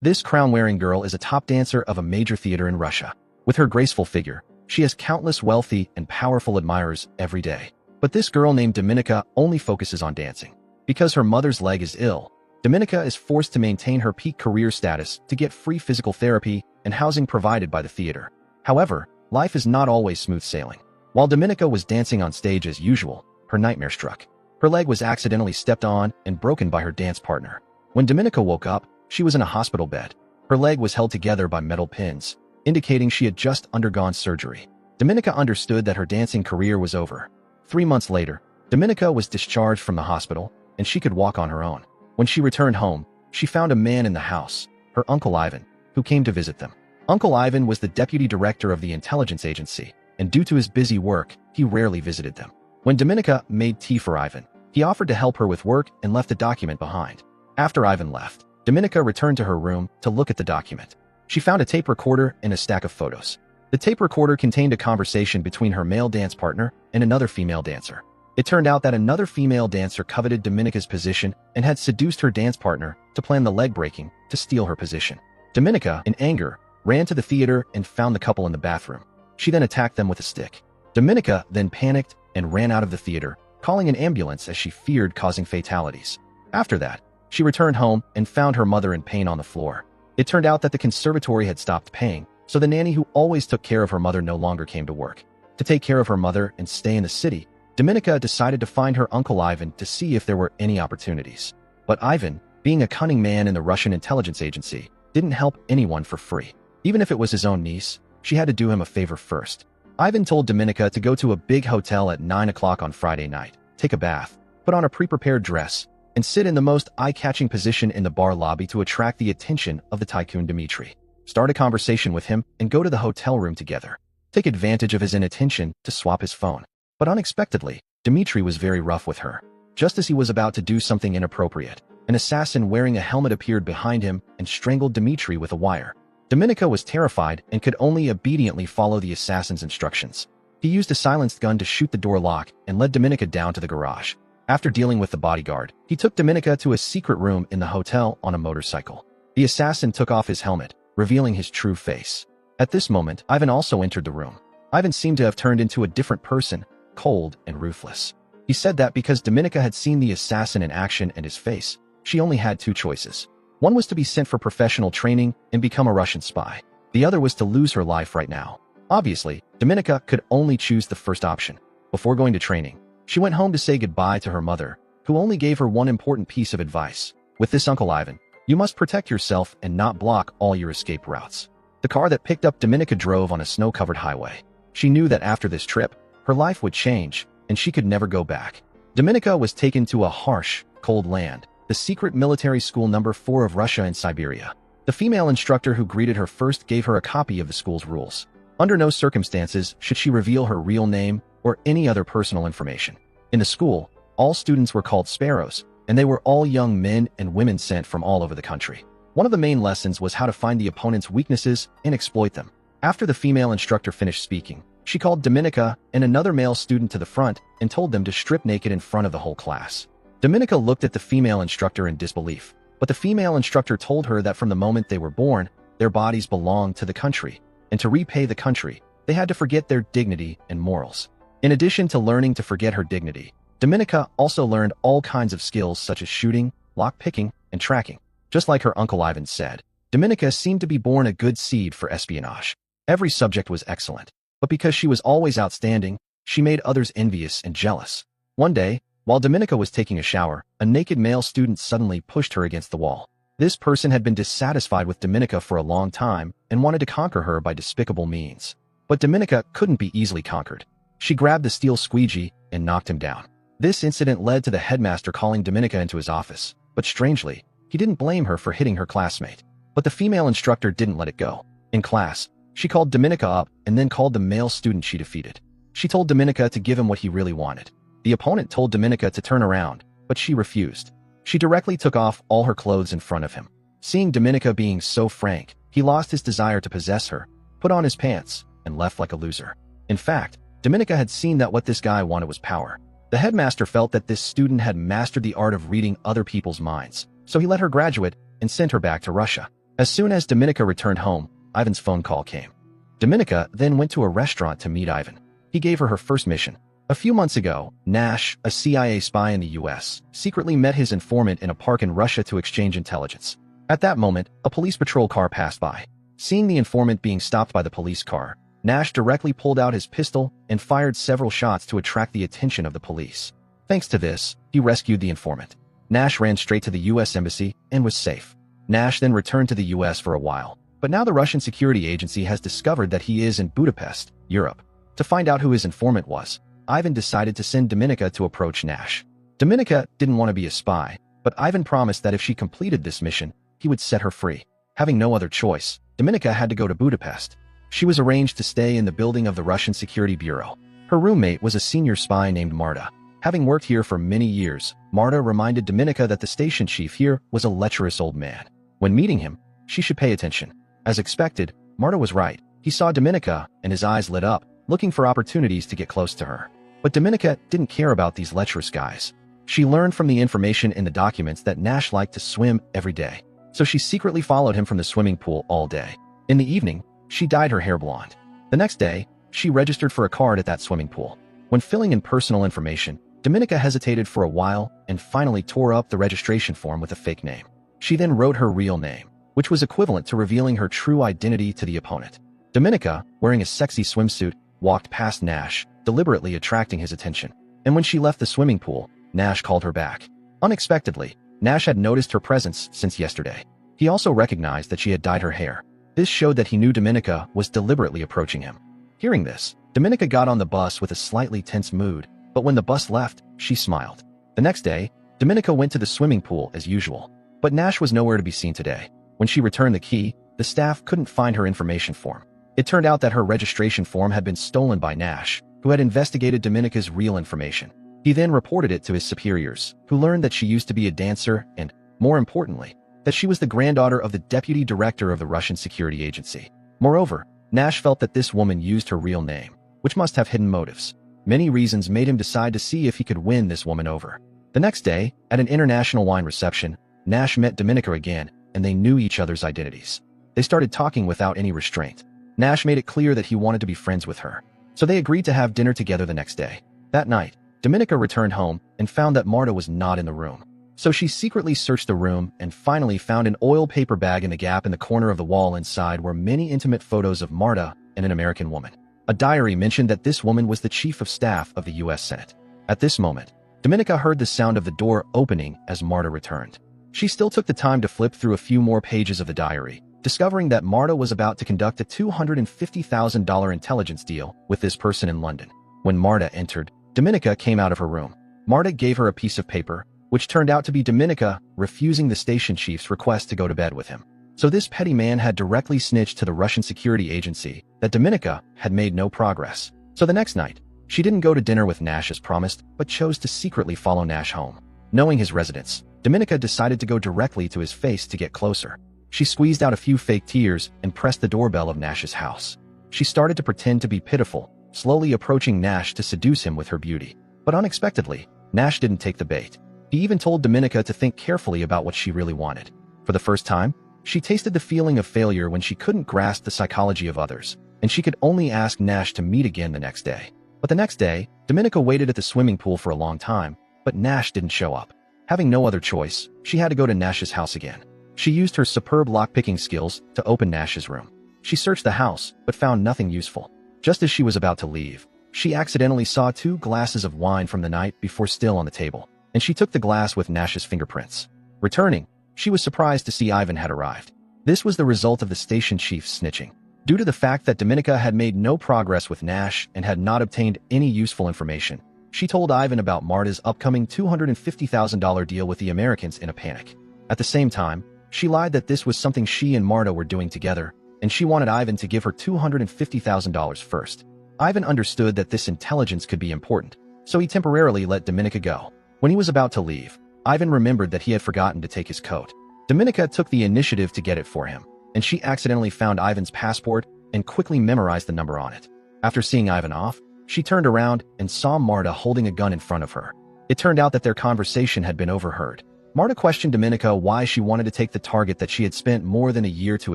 This crown-wearing girl is a top dancer of a major theater in Russia. With her graceful figure, she has countless wealthy and powerful admirers every day. But this girl named Dominika only focuses on dancing. Because her mother's leg is ill, Dominika is forced to maintain her peak career status to get free physical therapy and housing provided by the theater. However, life is not always smooth sailing. While Dominika was dancing on stage as usual, her nightmare struck. Her leg was accidentally stepped on and broken by her dance partner. When Dominika woke up, she was in a hospital bed. Her leg was held together by metal pins, indicating she had just undergone surgery. Dominika understood that her dancing career was over. 3 months later, Dominika was discharged from the hospital, and she could walk on her own. When she returned home, she found a man in the house, her Uncle Ivan, who came to visit them. Uncle Ivan was the deputy director of the intelligence agency, and due to his busy work, he rarely visited them. When Dominika made tea for Ivan, he offered to help her with work and left a document behind. After Ivan left, Dominika returned to her room to look at the document. She found a tape recorder and a stack of photos. The tape recorder contained a conversation between her male dance partner and another female dancer. It turned out that another female dancer coveted Dominika's position and had seduced her dance partner to plan the leg breaking to steal her position. Dominika, in anger, ran to the theater and found the couple in the bathroom. She then attacked them with a stick. Dominika then panicked and ran out of the theater, calling an ambulance as she feared causing fatalities. After that, she returned home and found her mother in pain on the floor. It turned out that the conservatory had stopped paying, so the nanny who always took care of her mother no longer came to work. To take care of her mother and stay in the city, Dominika decided to find her Uncle Ivan to see if there were any opportunities. But Ivan, being a cunning man in the Russian intelligence agency, didn't help anyone for free. Even if it was his own niece, she had to do him a favor first. Ivan told Dominika to go to a big hotel at 9 o'clock on Friday night, take a bath, put on a pre-prepared dress, and sit in the most eye-catching position in the bar lobby to attract the attention of the tycoon Dmitri. Start a conversation with him and go to the hotel room together. Take advantage of his inattention to swap his phone. But unexpectedly, Dmitri was very rough with her. Just as he was about to do something inappropriate, an assassin wearing a helmet appeared behind him and strangled Dmitri with a wire. Dominika was terrified and could only obediently follow the assassin's instructions. He used a silenced gun to shoot the door lock and led Dominika down to the garage. After dealing with the bodyguard, he took Dominika to a secret room in the hotel on a motorcycle. The assassin took off his helmet, revealing his true face. At this moment, Ivan also entered the room. Ivan seemed to have turned into a different person, cold and ruthless. He said that because Dominika had seen the assassin in action and his face, she only had 2 choices. One was to be sent for professional training and become a Russian spy. The other was to lose her life right now. Obviously, Dominika could only choose the first option. Before going to training, she went home to say goodbye to her mother, who only gave her one important piece of advice. With this Uncle Ivan, you must protect yourself and not block all your escape routes. The car that picked up Dominika drove on a snow-covered highway. She knew that after this trip, her life would change, and she could never go back. Dominika was taken to a harsh, cold land, the secret military school number 4 of Russia in Siberia. The female instructor who greeted her first gave her a copy of the school's rules. Under no circumstances should she reveal her real name or any other personal information. In the school, all students were called Sparrows, and they were all young men and women sent from all over the country. One of the main lessons was how to find the opponent's weaknesses and exploit them. After the female instructor finished speaking, she called Dominika and another male student to the front and told them to strip naked in front of the whole class. Dominika looked at the female instructor in disbelief, but the female instructor told her that from the moment they were born, their bodies belonged to the country, and to repay the country, they had to forget their dignity and morals. In addition to learning to forget her dignity, Dominika also learned all kinds of skills such as shooting, lock-picking, and tracking. Just like her Uncle Ivan said, Dominika seemed to be born a good seed for espionage. Every subject was excellent, but because she was always outstanding, she made others envious and jealous. One day, while Dominika was taking a shower, a naked male student suddenly pushed her against the wall. This person had been dissatisfied with Dominika for a long time and wanted to conquer her by despicable means. But Dominika couldn't be easily conquered. She grabbed the steel squeegee and knocked him down. This incident led to the headmaster calling Dominika into his office, but strangely, he didn't blame her for hitting her classmate. But the female instructor didn't let it go. In class, she called Dominika up and then called the male student she defeated. She told Dominika to give him what he really wanted. The opponent told Dominika to turn around, but she refused. She directly took off all her clothes in front of him. Seeing Dominika being so frank, he lost his desire to possess her, put on his pants, and left like a loser. In fact, Dominika had seen that what this guy wanted was power. The headmaster felt that this student had mastered the art of reading other people's minds, so he let her graduate and sent her back to Russia. As soon as Dominika returned home, Ivan's phone call came. Dominika then went to a restaurant to meet Ivan. He gave her first mission. A few months ago, Nash, a CIA spy in the US, secretly met his informant in a park in Russia to exchange intelligence. At that moment, a police patrol car passed by. Seeing the informant being stopped by the police car, Nash directly pulled out his pistol and fired several shots to attract the attention of the police. Thanks to this, he rescued the informant. Nash ran straight to the US embassy and was safe. Nash then returned to the US for a while, but now the Russian security agency has discovered that he is in Budapest, Europe. To find out who his informant was, Ivan decided to send Dominika to approach Nash. Dominika didn't want to be a spy, but Ivan promised that if she completed this mission, he would set her free. Having no other choice, Dominika had to go to Budapest. She was arranged to stay in the building of the Russian Security Bureau. Her roommate was a senior spy named Marta. Having worked here for many years, Marta reminded Dominika that the station chief here was a lecherous old man. When meeting him, she should pay attention. As expected, Marta was right. He saw Dominika, and his eyes lit up, looking for opportunities to get close to her. But Dominika didn't care about these lecherous guys. She learned from the information in the documents that Nash liked to swim every day, so she secretly followed him from the swimming pool all day. In the evening, she dyed her hair blonde. The next day, she registered for a card at that swimming pool. When filling in personal information, Dominika hesitated for a while and finally tore up the registration form with a fake name. She then wrote her real name, which was equivalent to revealing her true identity to the opponent. Dominika, wearing a sexy swimsuit, walked past Nash, deliberately attracting his attention. And when she left the swimming pool, Nash called her back. Unexpectedly, Nash had noticed her presence since yesterday. He also recognized that she had dyed her hair. This showed that he knew Dominika was deliberately approaching him. Hearing this, Dominika got on the bus with a slightly tense mood, but when the bus left, she smiled. The next day, Dominika went to the swimming pool as usual, but Nash was nowhere to be seen today. When she returned the key, the staff couldn't find her information form. It turned out that her registration form had been stolen by Nash, who had investigated Dominika's real information. He then reported it to his superiors, who learned that she used to be a dancer and, more importantly, that she was the granddaughter of the deputy director of the Russian security agency. Moreover, Nash felt that this woman used her real name, which must have hidden motives. Many reasons made him decide to see if he could win this woman over. The next day, at an international wine reception, Nash met Dominika again, and they knew each other's identities. They started talking without any restraint. Nash made it clear that he wanted to be friends with her, so they agreed to have dinner together the next day. That night, Dominika returned home and found that Marta was not in the room. So she secretly searched the room and finally found an oil paper bag in the gap in the corner of the wall. Inside were many intimate photos of Marta and an American woman. A diary mentioned that this woman was the chief of staff of the US Senate. At this moment, Dominika heard the sound of the door opening as Marta returned. She still took the time to flip through a few more pages of the diary, discovering that Marta was about to conduct a $250,000 intelligence deal with this person in London. When Marta entered, Dominika came out of her room. Marta gave her a piece of paper, which turned out to be Dominika refusing the station chief's request to go to bed with him. So this petty man had directly snitched to the Russian security agency that Dominika had made no progress. So the next night, she didn't go to dinner with Nash as promised, but chose to secretly follow Nash home. Knowing his residence, Dominika decided to go directly to his face to get closer. She squeezed out a few fake tears and pressed the doorbell of Nash's house. She started to pretend to be pitiful, slowly approaching Nash to seduce him with her beauty. But unexpectedly, Nash didn't take the bait. He even told Dominika to think carefully about what she really wanted. For the first time, she tasted the feeling of failure when she couldn't grasp the psychology of others, and she could only ask Nash to meet again the next day. But the next day, Dominika waited at the swimming pool for a long time, but Nash didn't show up. Having no other choice, she had to go to Nash's house again. She used her superb lockpicking skills to open Nash's room. She searched the house, but found nothing useful. Just as she was about to leave, she accidentally saw 2 glasses of wine from the night before still on the table, and she took the glass with Nash's fingerprints. Returning, she was surprised to see Ivan had arrived. This was the result of the station chief's snitching. Due to the fact that Dominika had made no progress with Nash and had not obtained any useful information, she told Ivan about Marta's upcoming $250,000 deal with the Americans in a panic. At the same time, she lied that this was something she and Marta were doing together, and she wanted Ivan to give her $250,000 first. Ivan understood that this intelligence could be important, so he temporarily let Dominika go. When he was about to leave, Ivan remembered that he had forgotten to take his coat. Dominika took the initiative to get it for him, and she accidentally found Ivan's passport and quickly memorized the number on it. After seeing Ivan off, she turned around and saw Marta holding a gun in front of her. It turned out that their conversation had been overheard. Marta questioned Dominica why she wanted to take the target that she had spent more than a year to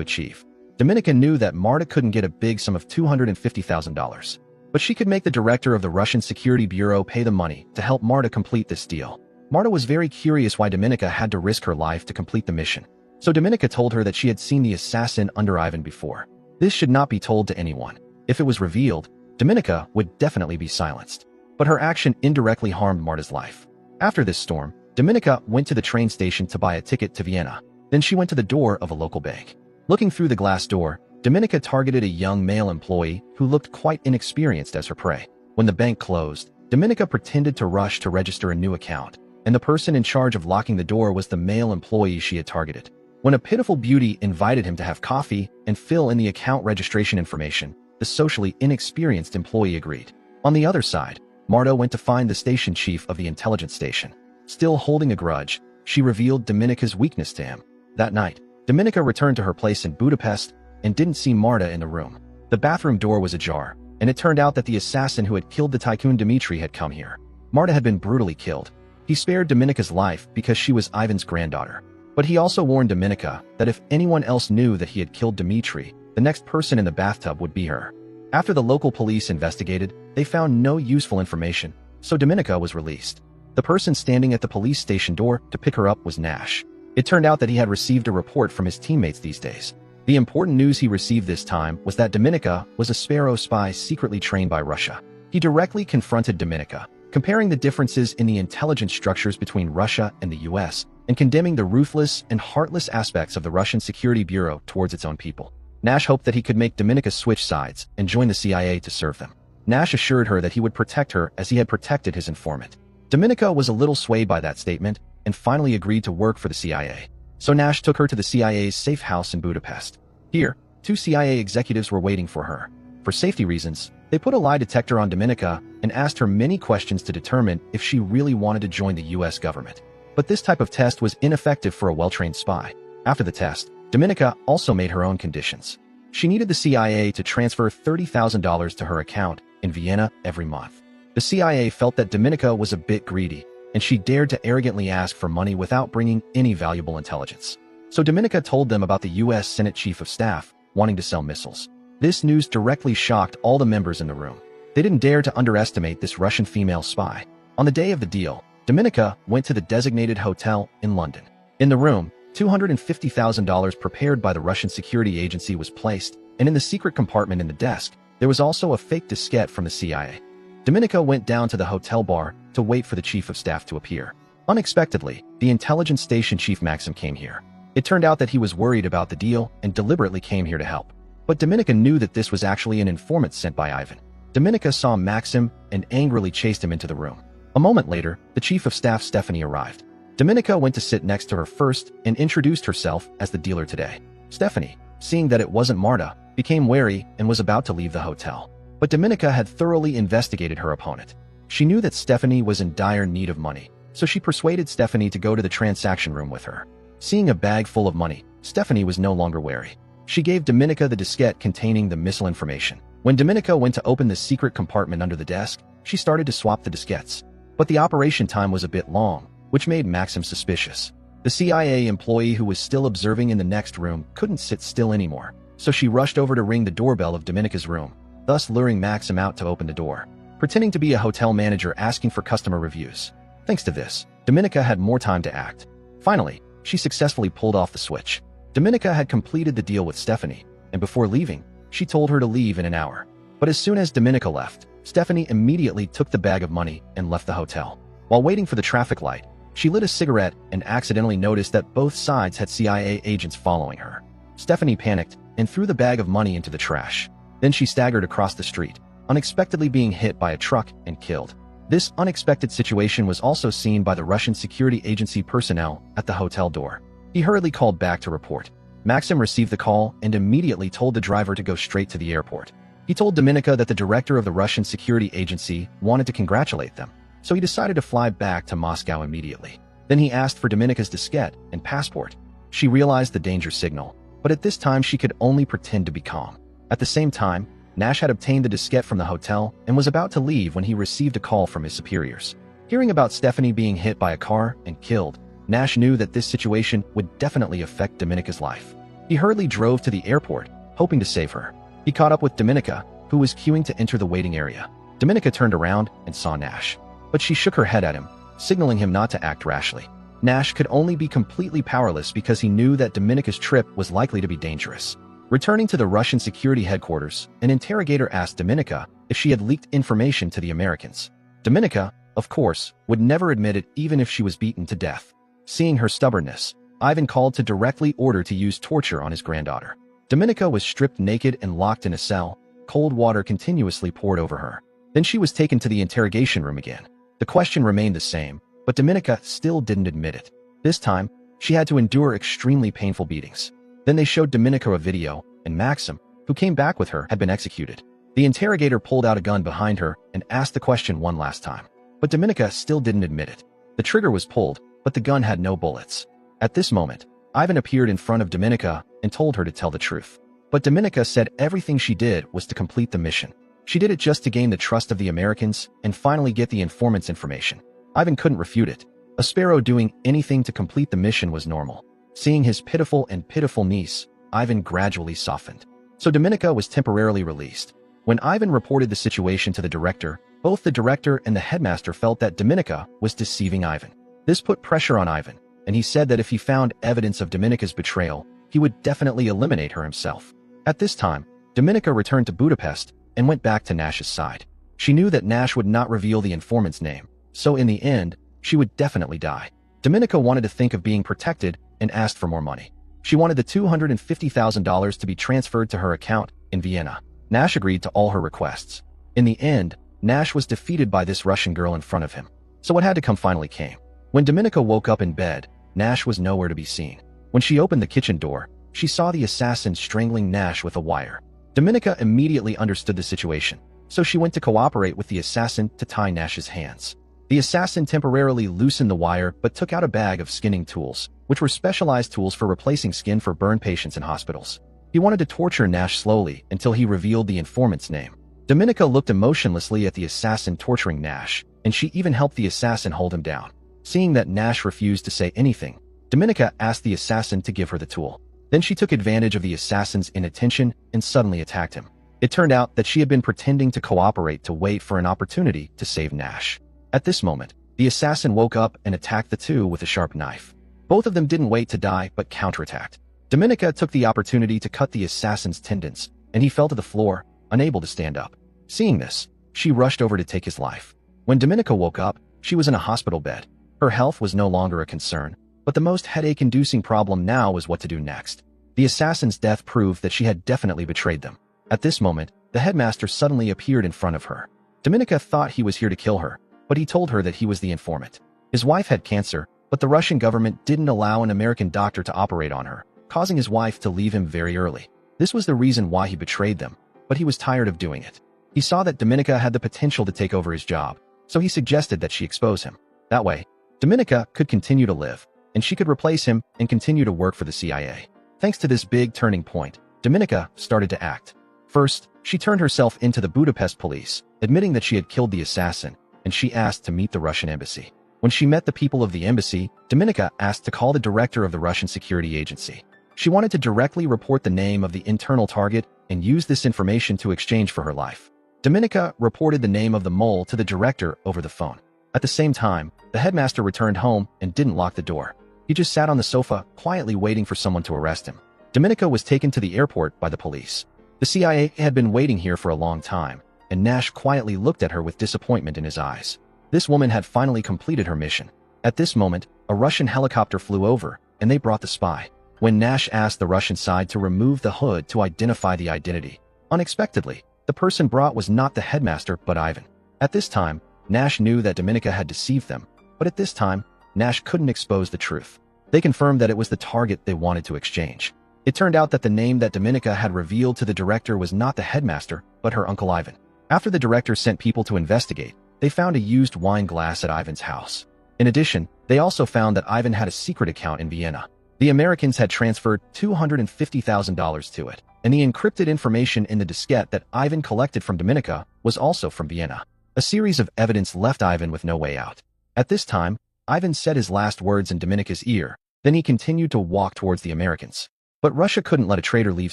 achieve. Dominica knew that Marta couldn't get a big sum of $250,000, but she could make the director of the Russian Security Bureau pay the money to help Marta complete this deal. Marta was very curious why Dominica had to risk her life to complete the mission, so Dominica told her that she had seen the assassin under Ivan before. This should not be told to anyone. If it was revealed, Dominica would definitely be silenced. But her action indirectly harmed Marta's life. After this storm, Dominica went to the train station to buy a ticket to Vienna. Then she went to the door of a local bank. Looking through the glass door, Dominica targeted a young male employee who looked quite inexperienced as her prey. When the bank closed, Dominica pretended to rush to register a new account, and the person in charge of locking the door was the male employee she had targeted. When a pitiful beauty invited him to have coffee and fill in the account registration information, the socially inexperienced employee agreed. On the other side, Marta went to find the station chief of the intelligence station. Still holding a grudge, she revealed Dominica's weakness to him. That night, Dominica returned to her place in Budapest and didn't see Marta in the room. The bathroom door was ajar, and it turned out that the assassin who had killed the tycoon Dmitri had come here. Marta had been brutally killed. He spared Dominica's life because she was Ivan's granddaughter. But he also warned Dominica that if anyone else knew that he had killed Dmitri, the next person in the bathtub would be her. After the local police investigated, they found no useful information, so Dominica was released. The person standing at the police station door to pick her up was Nash. It turned out that he had received a report from his teammates these days. The important news he received this time was that Dominica was a Sparrow spy secretly trained by Russia. He directly confronted Dominica, comparing the differences in the intelligence structures between Russia and the US, and condemning the ruthless and heartless aspects of the Russian Security Bureau towards its own people. Nash hoped that he could make Dominica switch sides and join the CIA to serve them. Nash assured her that he would protect her as he had protected his informant. Dominica was a little swayed by that statement and finally agreed to work for the CIA. So Nash took her to the CIA's safe house in Budapest. Here, 2 CIA executives were waiting for her. For safety reasons, they put a lie detector on Dominica and asked her many questions to determine if she really wanted to join the US government. But this type of test was ineffective for a well-trained spy. After the test, Dominica also made her own conditions. She needed the CIA to transfer $30,000 to her account in Vienna every month. The CIA felt that Dominica was a bit greedy, and she dared to arrogantly ask for money without bringing any valuable intelligence. So Dominica told them about the US Senate Chief of Staff wanting to sell missiles. This news directly shocked all the members in the room. They didn't dare to underestimate this Russian female spy. On the day of the deal, Dominica went to the designated hotel in London. In the room, $250,000 prepared by the Russian security agency was placed, and in the secret compartment in the desk, there was also a fake diskette from the CIA. Dominica went down to the hotel bar to wait for the chief of staff to appear. Unexpectedly, the intelligence station chief Maxim came here. It turned out that he was worried about the deal and deliberately came here to help. But Dominica knew that this was actually an informant sent by Ivan. Dominica saw Maxim and angrily chased him into the room. A moment later, the chief of staff Stephanie arrived. Dominica went to sit next to her first and introduced herself as the dealer today. Stephanie, seeing that it wasn't Marta, became wary and was about to leave the hotel. But Dominica had thoroughly investigated her opponent. She knew that Stephanie was in dire need of money, so she persuaded Stephanie to go to the transaction room with her. Seeing a bag full of money, Stephanie was no longer wary. She gave Dominica the diskette containing the missile information. When Dominica went to open the secret compartment under the desk, she started to swap the diskettes. But the operation time was a bit long, which made Maxim suspicious. The CIA employee who was still observing in the next room couldn't sit still anymore, so she rushed over to ring the doorbell of Dominica's room, thus luring Maxim out to open the door, pretending to be a hotel manager asking for customer reviews. Thanks to this, Dominica had more time to act. Finally, she successfully pulled off the switch. Dominica had completed the deal with Stephanie, and before leaving, she told her to leave in an hour. But as soon as Dominica left, Stephanie immediately took the bag of money and left the hotel. While waiting for the traffic light, she lit a cigarette and accidentally noticed that both sides had CIA agents following her. Stephanie panicked and threw the bag of money into the trash. Then she staggered across the street, unexpectedly being hit by a truck and killed. This unexpected situation was also seen by the Russian security agency personnel at the hotel door. He hurriedly called back to report. Maxim received the call and immediately told the driver to go straight to the airport. He told Dominica that the director of the Russian security agency wanted to congratulate them, so he decided to fly back to Moscow immediately. Then he asked for Dominica's diskette and passport. She realized the danger signal, but at this time she could only pretend to be calm. At the same time, Nash had obtained the diskette from the hotel and was about to leave when he received a call from his superiors. Hearing about Stephanie being hit by a car and killed, Nash knew that this situation would definitely affect Dominica's life. He hurriedly drove to the airport, hoping to save her. He caught up with Dominica, who was queuing to enter the waiting area. Dominica turned around and saw Nash, but she shook her head at him, signaling him not to act rashly. Nash could only be completely powerless because he knew that Dominica's trip was likely to be dangerous. Returning to the Russian security headquarters, an interrogator asked Dominica if she had leaked information to the Americans. Dominica, of course, would never admit it even if she was beaten to death. Seeing her stubbornness, Ivan called to directly order to use torture on his granddaughter. Dominica was stripped naked and locked in a cell. Cold water continuously poured over her. Then she was taken to the interrogation room again. The question remained the same, but Dominica still didn't admit it. This time, she had to endure extremely painful beatings. Then they showed Dominica a video, and Maxim, who came back with her, had been executed. The interrogator pulled out a gun behind her and asked the question one last time. But Dominica still didn't admit it. The trigger was pulled, but the gun had no bullets. At this moment, Ivan appeared in front of Dominica and told her to tell the truth. But Dominica said everything she did was to complete the mission. She did it just to gain the trust of the Americans and finally get the informant's information. Ivan couldn't refute it. A Sparrow doing anything to complete the mission was normal. Seeing his pitiful niece, Ivan gradually softened. So Dominica was temporarily released. When Ivan reported the situation to the director, both the director and the headmaster felt that Dominica was deceiving Ivan. This put pressure on Ivan, and he said that if he found evidence of Dominica's betrayal, he would definitely eliminate her himself. At this time, Dominica returned to Budapest and went back to Nash's side. She knew that Nash would not reveal the informant's name, so in the end, she would definitely die. Dominica wanted to think of being protected and asked for more money. She wanted the $250,000 to be transferred to her account in Vienna. Nash agreed to all her requests. In the end, Nash was defeated by this Russian girl in front of him. So what had to come finally came. When Dominica woke up in bed, Nash was nowhere to be seen. When she opened the kitchen door, she saw the assassin strangling Nash with a wire. Dominica immediately understood the situation, so she went to cooperate with the assassin to tie Nash's hands. The assassin temporarily loosened the wire but took out a bag of skinning tools, which were specialized tools for replacing skin for burn patients in hospitals. He wanted to torture Nash slowly until he revealed the informant's name. Dominica looked emotionlessly at the assassin torturing Nash, and she even helped the assassin hold him down. Seeing that Nash refused to say anything, Dominica asked the assassin to give her the tool. Then she took advantage of the assassin's inattention and suddenly attacked him. It turned out that she had been pretending to cooperate to wait for an opportunity to save Nash. At this moment, the assassin woke up and attacked the two with a sharp knife. Both of them didn't wait to die but counterattacked. Dominica took the opportunity to cut the assassin's tendons, and he fell to the floor, unable to stand up. Seeing this, she rushed over to take his life. When Dominica woke up, she was in a hospital bed. Her health was no longer a concern, but the most headache-inducing problem now was what to do next. The assassin's death proved that she had definitely betrayed them. At this moment, the headmaster suddenly appeared in front of her. Dominica thought he was here to kill her, but he told her that he was the informant. His wife had cancer, but the Russian government didn't allow an American doctor to operate on her, causing his wife to leave him very early. This was the reason why he betrayed them, but he was tired of doing it. He saw that Dominica had the potential to take over his job, so he suggested that she expose him. That way, Dominica could continue to live, and she could replace him and continue to work for the CIA. Thanks to this big turning point, Dominica started to act. First, she turned herself into the Budapest police, admitting that she had killed the assassin, and she asked to meet the Russian embassy. When she met the people of the embassy, Dominica asked to call the director of the Russian security agency. She wanted to directly report the name of the internal target and use this information to exchange for her life. Dominica reported the name of the mole to the director over the phone. At the same time, the headmaster returned home and didn't lock the door. He just sat on the sofa, quietly waiting for someone to arrest him. Dominica was taken to the airport by the police. The CIA had been waiting here for a long time, and Nash quietly looked at her with disappointment in his eyes. This woman had finally completed her mission. At this moment, a Russian helicopter flew over, and they brought the spy. When Nash asked the Russian side to remove the hood to identify the identity, unexpectedly, the person brought was not the headmaster but Ivan. At this time, Nash knew that Dominica had deceived them, but at this time, Nash couldn't expose the truth. They confirmed that it was the target they wanted to exchange. It turned out that the name that Dominica had revealed to the director was not the headmaster, but her uncle Ivan. After the director sent people to investigate, they found a used wine glass at Ivan's house. In addition, they also found that Ivan had a secret account in Vienna. The Americans had transferred $250,000 to it, and the encrypted information in the diskette that Ivan collected from Dominica was also from Vienna. A series of evidence left Ivan with no way out. At this time, Ivan said his last words in Dominica's ear, then he continued to walk towards the Americans. But Russia couldn't let a traitor leave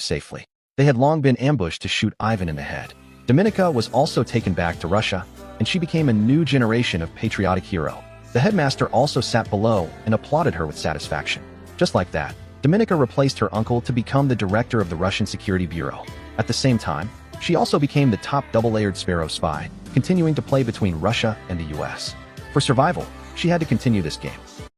safely. They had long been ambushed to shoot Ivan in the head. Dominica was also taken back to Russia, and she became a new generation of patriotic hero. The headmaster also sat below and applauded her with satisfaction. Just like that, Dominica replaced her uncle to become the director of the Russian Security Bureau. At the same time, she also became the top double-layered Sparrow spy, continuing to play between Russia and the US. For survival, she had to continue this game.